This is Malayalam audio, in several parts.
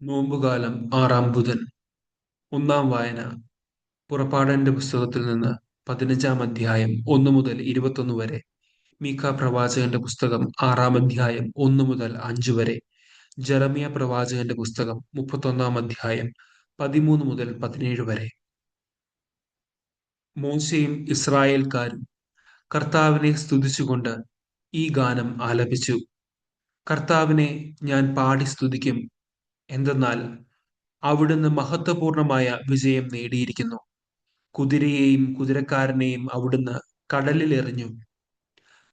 നോമ്പുകാലം ആറാം ബുധൻ. ഒന്നാം വായന. പുറപ്പാടന്റെ പുസ്തകത്തിൽ നിന്ന് 15-ാം അധ്യായം 1 മുതൽ 21 വരെ. മീഖ പ്രവാചകന്റെ പുസ്തകം 6-ാം അധ്യായം 1 മുതൽ 5 വരെ. ജെറമിയ പ്രവാചകന്റെ പുസ്തകം 31-ാം അധ്യായം 13 മുതൽ 17 വരെ. മോശയും ഇസ്രായേൽക്കാരും കർത്താവിനെ സ്തുതിച്ചുകൊണ്ട് ഈ ഗാനം ആലപിച്ചു. കർത്താവിനെ ഞാൻ പാടി സ്തുതിക്കും, എന്തെന്നാൽ അവിടുന്ന് മഹത്വപൂർണമായ വിജയം നേടിയിരിക്കുന്നു. കുതിരയെയും കുതിരക്കാരനെയും അവിടുന്ന് കടലിൽ എറിഞ്ഞു.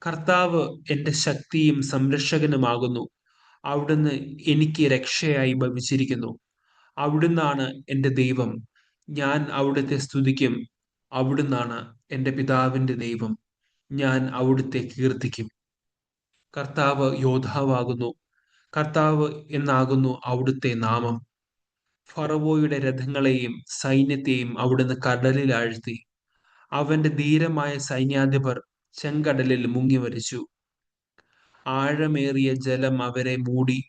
കർത്താവ് എന്റെ ശക്തിയും സംരക്ഷകനുമാകുന്നു. അവിടുന്ന് എനിക്ക് രക്ഷയായി ഭവിച്ചിരിക്കുന്നു. അവിടുന്നാണ് എന്റെ ദൈവം. ഞാൻ അവിടുത്തെ സ്തുതിക്കും. അവിടുന്നാണ് എന്റെ പിതാവിന്റെ ദൈവം. ഞാൻ അവിടുത്തെ കീർത്തിക്കും. കർത്താവ് യോദ്ധാവാകുന്നു. കർത്താവ് എന്നാകുന്നു അവിടുത്തെ നാമം. ഫറവോയുടെ രഥങ്ങളെയും സൈന്യത്തെയും അവിടുന്ന് കടലിൽ ആഴ്ത്തി. അവന്റെ ധീരമായ സൈന്യാധിപർ ചെങ്കടലിൽ മുങ്ങിമരിച്ചു. ആഴമേറിയ ജലം അവരെ മൂടി.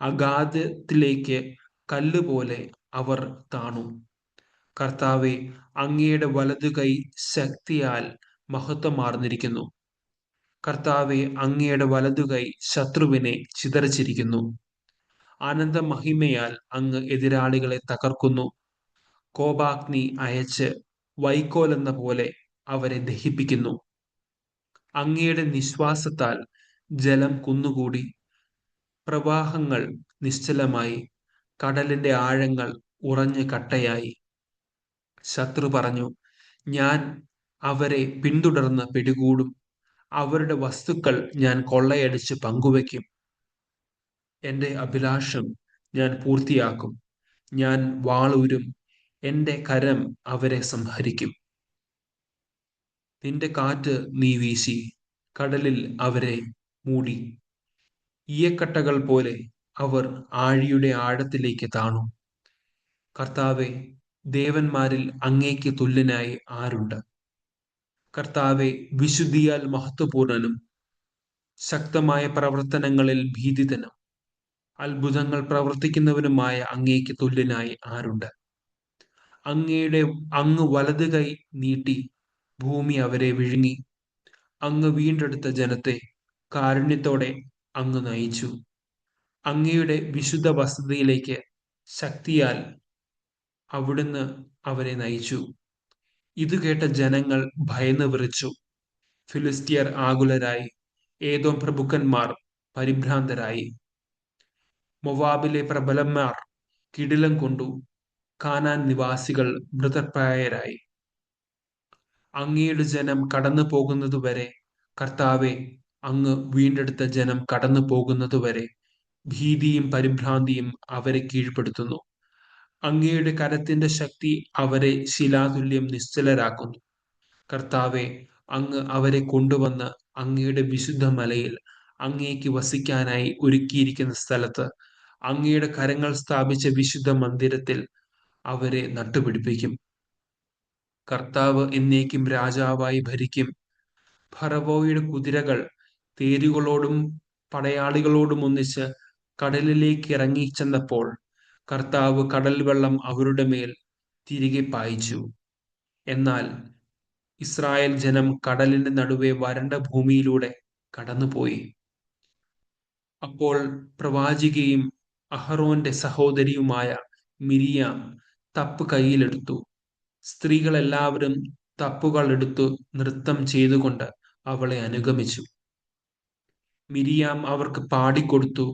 അഗാധത്തിലേക്ക് കല്ലുപോലെ അവർ താണു. കർത്താവെ, അങ്ങയുടെ വലതുകൈ ശക്തിയാൽ മഹത്വമാർന്നിരിക്കുന്നു. കർത്താവെ, അങ്ങയുടെ വലതുകൈ ശത്രുവിനെ ചിതറിച്ചിരിക്കുന്നു. അനന്ത മഹിമയാൽ അങ്ങ് എതിരാളികളെ തകർക്കുന്നു. കോപാഗ്നി അയച്ച് വൈക്കോലെന്ന പോലെ അവരെ ദഹിപ്പിക്കുന്നു. അങ്ങയുടെ നിശ്വാസത്താൽ ജലം കുന്നുകൂടി. പ്രവാഹങ്ങൾ നിശ്ചലമായി. കടലിന്റെ ആഴങ്ങൾ ഉറഞ്ഞ് കട്ടയായി. ശത്രു പറഞ്ഞു, ഞാൻ അവരെ പിന്തുടർന്ന് പിടികൂടും. അവരുടെ വസ്തുക്കൾ ഞാൻ കൊള്ളയടിച്ച് പങ്കുവയ്ക്കും. എന്റെ അഭിലാഷം ഞാൻ പൂർത്തിയാക്കും. ഞാൻ വാളൂരും. എന്റെ കരം അവരെ സംഹരിക്കും. നിന്റെ കാറ്റ് നീ വീശി കടലിൽ അവരെ മൂടി. ഈയക്കട്ടകൾ പോലെ അവർ ആഴിയുടെ ആഴത്തിലേക്ക് താണു. കർത്താവെ, ദേവന്മാരിൽ അങ്ങേക്ക് തുല്യനായി ആരുണ്ട്? കർത്താവെ, വിശുദ്ധിയാൽ മഹത്വപൂർണനും ശക്തമായ പ്രവർത്തനങ്ങളിൽ ഭീതിതനും അത്ഭുതങ്ങൾ പ്രവർത്തിക്കുന്നവനുമായ അങ്ങേക്ക് തുല്യനായി ആരുണ്ട്? അങ്ങ് വലത് കൈ നീട്ടി ഭൂമി അവരെ വിഴുങ്ങി. അങ്ങ് വീണ്ടെടുത്ത ജനത്തെ കാരുണ്യത്തോടെ അങ്ങ് നയിച്ചു. അങ്ങയുടെ വിശുദ്ധ വസതിയിലേക്ക് ശക്തിയാൽ അവിടുന്ന് അവരെ നയിച്ചു. ഇത് കേട്ട ജനങ്ങൾ ഭയന്ന് വിറച്ചു. ഫിലിസ്ത്യർ ആകുലരായി. ഏദോം പ്രഭുക്കന്മാർ പരിഭ്രാന്തരായി. മൊവാബിലെ പ്രബലന്മാർ കിടിലം കൊണ്ടു. കാനാൻ നിവാസികൾ മൃതപ്രായരായി. അങ്ങയുടെ ജനം കടന്നു പോകുന്നതുവരെ, കർത്താവെ, അങ്ങ് വീണ്ടെടുത്ത ജനം കടന്നു പോകുന്നതുവരെ ഭീതിയും പരിഭ്രാന്തിയും അവരെ കീഴ്പ്പെടുത്തുന്നു. അങ്ങയുടെ കരത്തിന്റെ ശക്തി അവരെ ശിലാതുല്യം നിശ്ചലരാക്കുന്നു. കർത്താവെ, അങ്ങ് അവരെ കൊണ്ടുവന്ന് അങ്ങയുടെ വിശുദ്ധ മലയിൽ അങ്ങേക്ക് വസിക്കാനായി ഒരുക്കിയിരിക്കുന്ന സ്ഥലത്ത്, അങ്ങയുടെ കരങ്ങൾ സ്ഥാപിച്ച വിശുദ്ധ മന്ദിരത്തിൽ അവരെ നട്ടുപിടിപ്പിക്കും. കർത്താവ് എന്നേക്കും രാജാവായി ഭരിക്കും. ഫറവോയുടെ കുതിരകൾ തേരുകളോടും പടയാളികളോടും ഒന്നിച്ച് കടലിലേക്ക് ഇറങ്ങിച്ചെന്നപ്പോൾ കർത്താവ് കടൽ വെള്ളം അവരുടെ മേൽ തിരികെ പായിച്ചു. എന്നാൽ ഇസ്രായേൽ ജനം കടലിന്റെ നടുവെ വരണ്ട ഭൂമിയിലൂടെ കടന്നുപോയി. അപ്പോൾ പ്രവാചികയും അഹറോന്റെ സഹോദരിയുമായ മിരിയാം തപ്പ് കയ്യിലെടുത്തു. സ്ത്രീകളെല്ലാവരും തപ്പുകൾ എടുത്തു നൃത്തം ചെയ്തുകൊണ്ട് അവളെ അനുഗമിച്ചു. മിരിയാം അവർക്ക് പാടിക്കൊടുത്തു,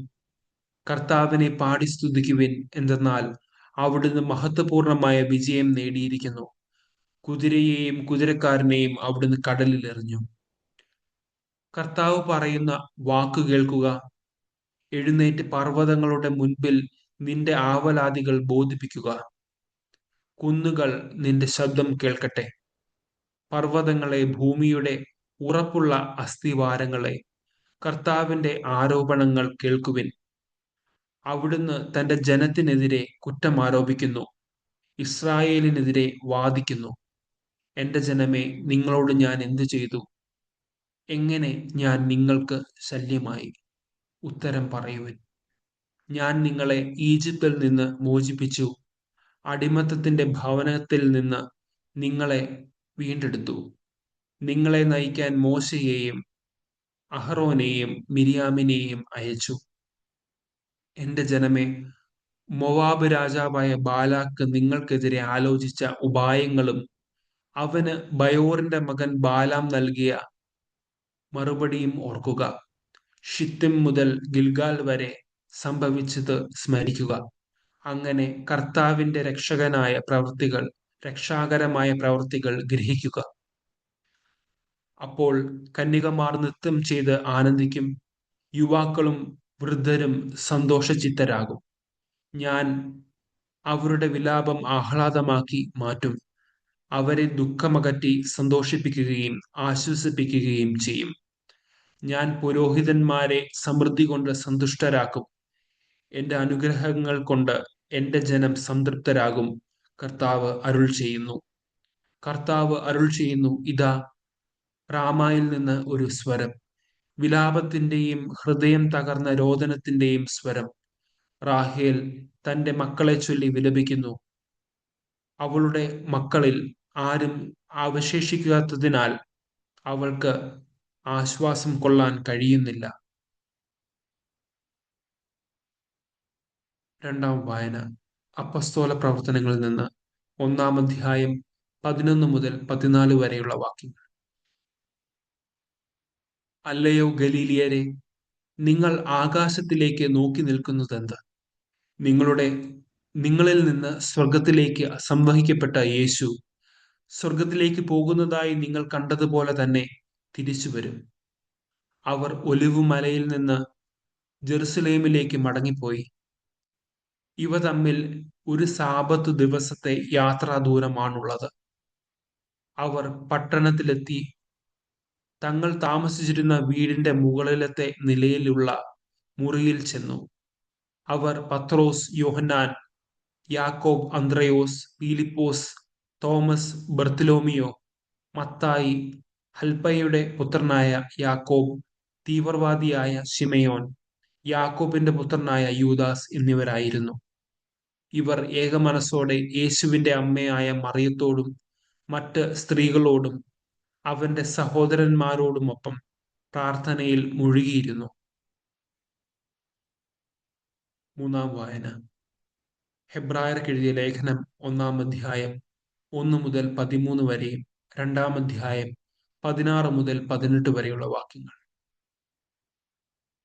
കർത്താവിനെ പാടി സ്തുതിക്കുവിൻ, എന്തെന്നാൽ അവിടുന്ന് മഹത്വപൂർണമായ വിജയം നേടിയിരിക്കുന്നു. കുതിരയെയും കുതിരക്കാരനെയും അവിടുന്ന് കടലിൽ എറിഞ്ഞു. കർത്താവ് പറയുന്ന വാക്കു കേൾക്കുക. എഴുന്നേറ്റ് പർവ്വതങ്ങളുടെ മുൻപിൽ നിന്റെ ആവലാതികൾ ബോധിപ്പിക്കുക. കുന്നുകൾ നിന്റെ ശബ്ദം കേൾക്കട്ടെ. പർവ്വതങ്ങളെ, ഭൂമിയുടെ ഉറപ്പുള്ള അസ്ഥിവാരങ്ങളെ, കർത്താവിന്റെ ആരോപണങ്ങൾ കേൾക്കുവിൻ. അവിടുന്ന് തന്റെ ജനത്തിനെതിരെ കുറ്റം ആരോപിക്കുന്നു. ഇസ്രായേലിനെതിരെ വാദിക്കുന്നു. എന്റെ ജനമേ, നിങ്ങളോട് ഞാൻ എന്തു ചെയ്തു? എങ്ങനെ ഞാൻ നിങ്ങൾക്ക് ശല്യമായി? ഉത്തരം പറയുവിൻ. ഞാൻ നിങ്ങളെ ഈജിപ്തിൽ നിന്ന് മോചിപ്പിച്ചു. അടിമത്തത്തിന്റെ ഭവനത്തിൽ നിന്ന് നിങ്ങളെ വീണ്ടെടുത്തു. നിങ്ങളെ നയിക്കാൻ മോശയെയും അഹറോനെയും മിരിയാമിനെയും അയച്ചു. എന്റെ ജനമേ, മോവാബ് രാജാവായ ബാലാക്ക് നിങ്ങൾക്കെതിരെ ആലോചിച്ച ഉപായങ്ങളും അവന് ബയോറിന്റെ മകൻ ബാലാം നൽകിയ മറുപടിയും ഓർക്കുക. ഷിത്തിം മുതൽ ഗിൽഗാൽ വരെ സംഭവിച്ചത് സ്മരിക്കുക. അങ്ങനെ കർത്താവിന്റെ രക്ഷാകരമായ പ്രവൃത്തികൾ ഗ്രഹിക്കുക. അപ്പോൾ കന്യകമാർ നൃത്തം ചെയ്ത് ആനന്ദിക്കും, യുവാക്കളും വൃദ്ധരും സന്തോഷചിത്തരാകും. ഞാൻ അവരുടെ വിലാപം ആഹ്ലാദമാക്കി മാറ്റും. അവരെ ദുഃഖമകറ്റി സന്തോഷിപ്പിക്കുകയും ആശ്വസിപ്പിക്കുകയും ചെയ്യും. ഞാൻ പുരോഹിതന്മാരെ സമൃദ്ധി കൊണ്ട് സന്തുഷ്ടരാക്കും. എന്റെ അനുഗ്രഹങ്ങൾ കൊണ്ട് എന്റെ ജനം സംതൃപ്തരാകും. കർത്താവ് അരുൾ ചെയ്യുന്നു. കർത്താവ് അരുൾ ചെയ്യുന്നു, ഇതാ റാമായിൽ നിന്ന് ഒരു സ്വരം, വിലാപത്തിന്റെയും ഹൃദയം തകർന്ന രോദനത്തിന്റെയും സ്വരം. റാഹേൽ തന്റെ മക്കളെ ചൊല്ലി വിലപിക്കുന്നു. അവളുടെ മക്കളിൽ ആരും അവശേഷിക്കാത്തതിനാൽ അവൾക്ക് ആശ്വാസം കൊള്ളാൻ കഴിയുന്നില്ല. രണ്ടാം വായന അപ്പസ്തോല പ്രവർത്തനങ്ങളിൽ നിന്ന് 1-ാം അധ്യായം 11 മുതൽ 14 വരെയുള്ള വാക്യങ്ങൾ. അല്ലയോ ഗലീലിയരെ, നിങ്ങൾ ആകാശത്തിലേക്ക് നോക്കി നിൽക്കുന്നതെന്ത്? നിങ്ങളിൽ നിന്ന് സ്വർഗത്തിലേക്ക് സംവഹിക്കപ്പെട്ട യേശു സ്വർഗത്തിലേക്ക് പോകുന്നതായി നിങ്ങൾ കണ്ടതുപോലെ തന്നെ തിരിച്ചു വരും. അവർ ഒലിവുമലയിൽ നിന്ന് ജെറുസലേമിലേക്ക് മടങ്ങിപ്പോയി. ഇവ തമ്മിൽ ഒരു സാബത്ത് ദിവസത്തെ യാത്രാ ദൂരമാണുള്ളത്. അവർ പട്ടണത്തിലെത്തി തങ്ങൾ താമസിച്ചിരുന്ന വീടിന്റെ മുകളിലത്തെ നിലയിലുള്ള മുറിയിൽ ചെന്നു. അവർ പത്രോസ്, യോഹന്നാൻ, യാക്കോബ്, അന്ത്രയോസ്, പീലിപ്പോസ്, തോമസ്, ബർത്തലോമിയോ, മത്തായി, ഹൽപ്പയുടെ പുത്രനായ യാക്കോബ്, തീവ്രവാദിയായ ശിമയോൻ, യാക്കോബിന്റെ പുത്രനായ യൂദാസ് എന്നിവരായിരുന്നു. ഇവർ ഏകമനസ്സോടെ യേശുവിന്റെ അമ്മയായ മറിയത്തോടും മറ്റ് സ്ത്രീകളോടും അവന്റെ സഹോദരന്മാരോടുമൊപ്പം പ്രാർത്ഥനയിൽ മുഴുകിയിരുന്നു. മൂന്നാം വായന ഹെബ്രായർക്ക് എഴുതിയ ലേഖനം 1-ാം അധ്യായം 1 മുതൽ 13 വരെയും 2-ാം അധ്യായം 16 മുതൽ 18 വരെയുള്ള വാക്യങ്ങൾ.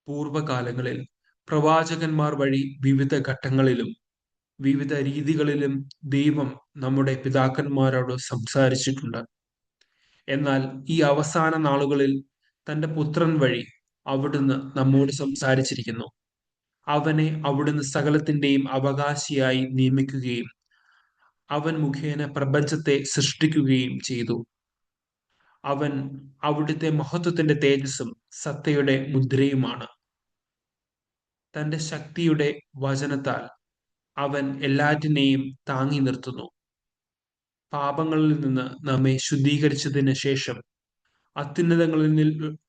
പൂർവകാലങ്ങളിൽ പ്രവാചകന്മാർ വഴി വിവിധ ഘട്ടങ്ങളിലും വിവിധ രീതികളിലും ദൈവം നമ്മുടെ പിതാക്കന്മാരോട് സംസാരിച്ചിട്ടുണ്ട്. എന്നാൽ ഈ അവസാന നാളുകളിൽ തന്റെ പുത്രൻ വഴി അവിടുന്ന് നമ്മോട് സംസാരിച്ചിരിക്കുന്നു. അവനെ അവിടുന്ന് സകലത്തിന്റെയും അവകാശിയായി നിയമിക്കുകയും അവൻ മുഖേന പ്രപഞ്ചത്തെ സൃഷ്ടിക്കുകയും ചെയ്തു. അവൻ അവിടുത്തെ മഹത്വത്തിന്റെ തേജസ്സും സത്തയുടെ മുദ്രയുമാണ്. തന്റെ ശക്തിയുടെ വചനത്താൽ അവൻ എല്ലാറ്റിനെയും താങ്ങി നിർത്തുന്നു. പാപങ്ങളിൽ നിന്ന് നമ്മെ ശുദ്ധീകരിച്ചതിന് ശേഷം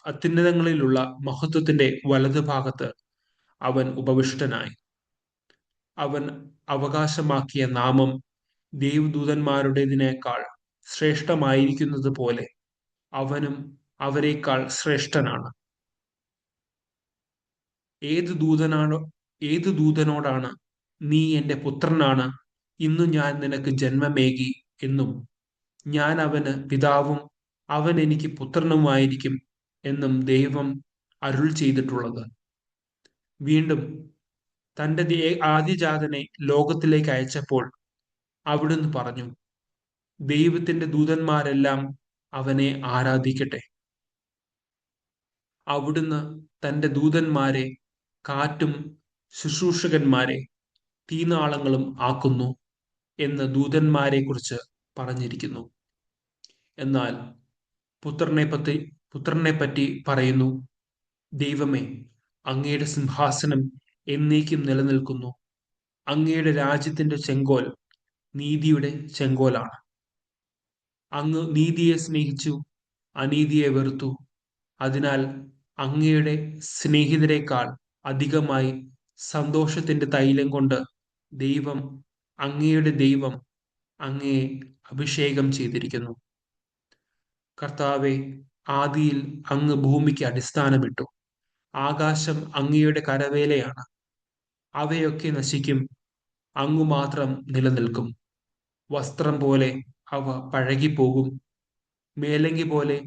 അത്യുന്നതങ്ങളിലുള്ള മഹത്വത്തിന്റെ വലതുഭാഗത്ത് അവൻ ഉപവിഷ്ടനായി. അവൻ അവകാശമാക്കിയ നാമം ദേവദൂതന്മാരുടേതിനേക്കാൾ ശ്രേഷ്ഠമായിരിക്കുന്നത് പോലെ അവനും അവരെക്കാൾ ശ്രേഷ്ഠനാണ്. ഏതു ദൂതനോടാണ് നീ എന്റെ പുത്രനാണ്, ഇന്നു ഞാൻ നിനക്ക് ജന്മമേകി എന്നും ഞാൻ അവന് പിതാവും അവൻ എനിക്ക് പുത്രനുമായിരിക്കും എന്നും ദൈവം അരുൾ ചെയ്തിട്ടുള്ളത്? വീണ്ടും തന്റെ ആദ്യജാതനെ ലോകത്തിലേക്ക് അയച്ചപ്പോൾ അവിടുന്ന് പറഞ്ഞു, ദൈവത്തിന്റെ ദൂതന്മാരെല്ലാം അവനെ ആരാധിക്കട്ടെ. അവിടുന്ന് തന്റെ ദൂതന്മാരെ കാറ്റും ശുശ്രൂഷകന്മാരെ തീനാളങ്ങളും ആക്കുന്നു എന്ന് ദൂതന്മാരെ കുറിച്ച് പറഞ്ഞിരിക്കുന്നു. എന്നാൽ പുത്രനെ പറ്റി പറയുന്നു, ദൈവമേ, അങ്ങയുടെ സിംഹാസനം എന്നേക്കും നിലനിൽക്കുന്നു. അങ്ങയുടെ രാജ്യത്തിന്റെ ചെങ്കോൽ നീതിയുടെ ചെങ്കോലാണ്. അങ്ങ് നീതിയെ സ്നേഹിച്ചു, അനീതിയെ വെറുത്തു. അതിനാൽ അങ്ങയുടെ സ്നേഹിതരെക്കാൾ അധികമായി സന്തോഷത്തിന്റെ തൈലം കൊണ്ട് ദൈവം, അങ്ങയുടെ ദൈവം അങ്ങയെ അഭിഷേകം ചെയ്തിരിക്കുന്നു. കർത്താവെ, ആദിയിൽ അങ്ങ് ഭൂമിക്ക് അടിസ്ഥാനമിട്ടു. ആകാശം അങ്ങയുടെ കരവേലയാണ്. അവയൊക്കെ നശിക്കും, അങ്ങു മാത്രം നിലനിൽക്കും. വസ്ത്രം പോലെ അവ പഴകിപ്പോകും, മേലങ്കി പോലെ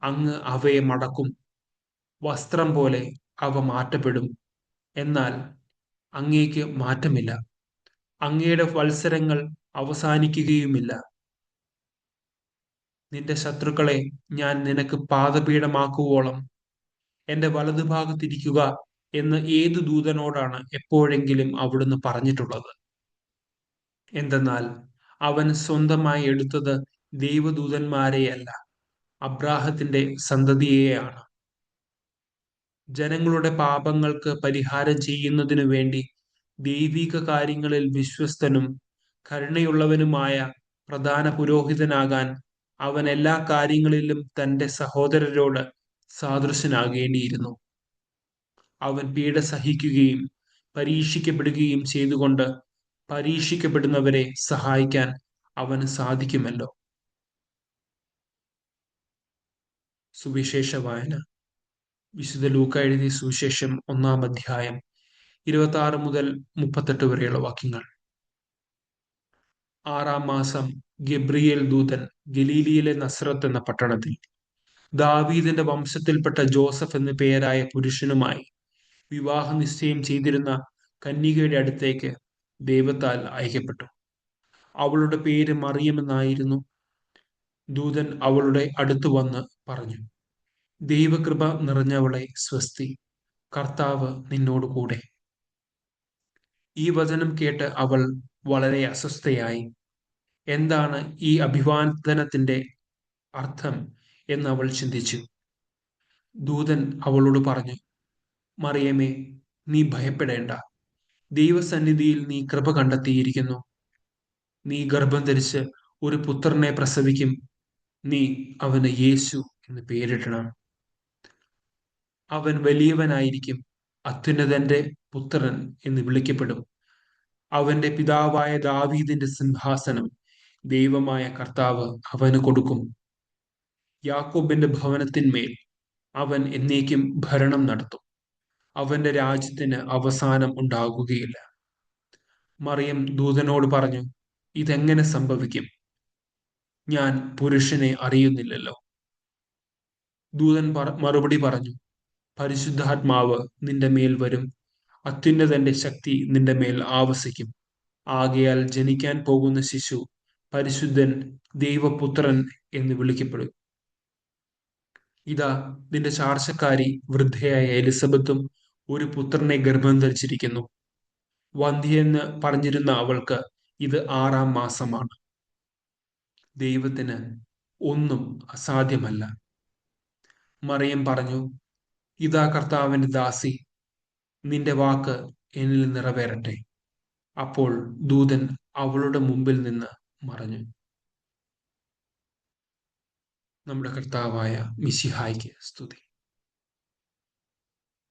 അങ്ങ് അവയെ മടക്കും. വസ്ത്രം പോലെ അവ മാറ്റപ്പെടും, എന്നാൽ അങ്ങേക്ക് മാറ്റമില്ല. അങ്ങയുടെ വത്സരങ്ങൾ അവസാനിക്കുകയുമില്ല. നിന്റെ ശത്രുക്കളെ ഞാൻ നിനക്ക് പാദപീഠമാക്കുവോളം എന്റെ വലതുഭാഗത്തിരിക്കുക എന്ന് ഏതു ദൂതനോടാണ് എപ്പോഴെങ്കിലും അവിടുന്ന് പറഞ്ഞിട്ടുള്ളത്? എന്തെന്നാൽ അവൻ സ്വന്തമായി എടുത്തത് ദൈവദൂതന്മാരെയല്ല, അബ്രാഹത്തിന്റെ സന്തതിയെയാണ്. ജനങ്ങളുടെ പാപങ്ങൾക്ക് പരിഹാരം ചെയ്യുന്നതിനു വേണ്ടി ദൈവിക കാര്യങ്ങളിൽ വിശ്വസ്തനും കരുണയുള്ളവനുമായ പ്രധാന പുരോഹിതനാകാൻ അവൻ എല്ലാ കാര്യങ്ങളിലും തന്റെ സഹോദരരോട് സാദൃശനാകേണ്ടിയിരുന്നു. അവൻ പീഡ സഹിക്കുകയും പരീക്ഷിക്കപ്പെടുകയും ചെയ്തുകൊണ്ട് പരീക്ഷിക്കപ്പെടുന്നവരെ സഹായിക്കാൻ അവന് സാധിക്കുമല്ലോ. സുവിശേഷ വായന. വിശുദ്ധ ലൂക്ക എഴുതിയ സുവിശേഷം 1-ാം അധ്യായം 26 മുതൽ 38 വരെയുള്ള വാക്യങ്ങൾ. 6-ാം മാസം ഗബ്രിയേൽ ദൂതൻ ഗലീലിയിലെ നസ്രത്ത് എന്ന പട്ടണത്തിൽ ദാവീദിന്റെ വംശത്തിൽപ്പെട്ട ജോസഫ് എന്നു പേരായ പുരുഷനുമായി വിവാഹ നിശ്ചയം ചെയ്തിരുന്ന കന്യകയുടെ അടുത്തേക്ക് ദൈവത്താൽ അയക്കപ്പെട്ടു. അവളുടെ പേര് മറിയമെന്നായിരുന്നു. ദൂതൻ അവളുടെ അടുത്തു വന്ന് പറഞ്ഞു, ദൈവകൃപ നിറഞ്ഞവളെ സ്വസ്തി, കർത്താവ് നിന്നോട് കൂടെ. ഈ വചനം കേട്ട് അവൾ വളരെ അസ്വസ്ഥയായി. എന്താണ് ഈ അഭിവാദനത്തിന്റെ അർത്ഥം എന്ന് അവൾ ചിന്തിച്ചു. ദൂതൻ അവളോട് പറഞ്ഞു, മറിയമേ, നീ ഭയപ്പെടേണ്ട. ദൈവസന്നിധിയിൽ നീ കൃപ കണ്ടെത്തിയിരിക്കുന്നു. നീ ഗർഭം ധരിച്ച് ഒരു പുത്രനെ പ്രസവിക്കും. നീ അവന് യേശു എന്ന് പേരിടണം. അവൻ വലിയവനായിരിക്കും, അത്യുന്നതന്റെ പുത്രൻ എന്ന് വിളിക്കപ്പെടും. അവന്റെ പിതാവായ ദാവീദിന്റെ സിംഹാസനം ദൈവമായ കർത്താവ് അവന് കൊടുക്കും. യാക്കോബിന്റെ ഭവനത്തിന്മേൽ അവൻ എന്നേക്കും ഭരണം നടത്തും. അവന്റെ രാജ്യത്തിന് അവസാനം ഉണ്ടാകുകയില്ല. മറിയം ദൂതനോട് പറഞ്ഞു, ഇതെങ്ങനെ സംഭവിക്കും? ഞാൻ പുരുഷനെ അറിയുന്നില്ലല്ലോ. ദൂതൻ മറുപടി പറഞ്ഞു, പരിശുദ്ധാത്മാവ് നിന്റെ മേൽ വരും, അത്യുന്നതന്റെ ശക്തി നിന്റെ മേൽ ആവസിക്കും. ആകയാൽ ജനിക്കാൻ പോകുന്ന ശിശു പരിശുദ്ധൻ, ദൈവപുത്രൻ എന്ന് വിളിക്കപ്പെടും. ഇതാ, നിന്റെ ചാർച്ചക്കാരി വൃദ്ധയായ എലിസബത്തും ഒരു പുത്രനെ ഗർഭം ധരിച്ചിരിക്കുന്നു. വന്ധ്യയെന്ന് പറഞ്ഞിരുന്ന അവൾക്ക് ഇത് 6-ാം മാസമാണ്. ദൈവത്തിന് ഒന്നും അസാധ്യമല്ല. മറിയം പറഞ്ഞു, ഇതാ കർത്താവിന്റെ ദാസി, നിന്റെ വാക്ക് എന്നിൽ നിറവേറട്ടെ. അപ്പോൾ ദൂതൻ അവളുടെ മുമ്പിൽ നിന്ന് മറഞ്ഞു. നമ്മുടെ കർത്താവായ മിശിഹായ്ക്ക് സ്തുതി.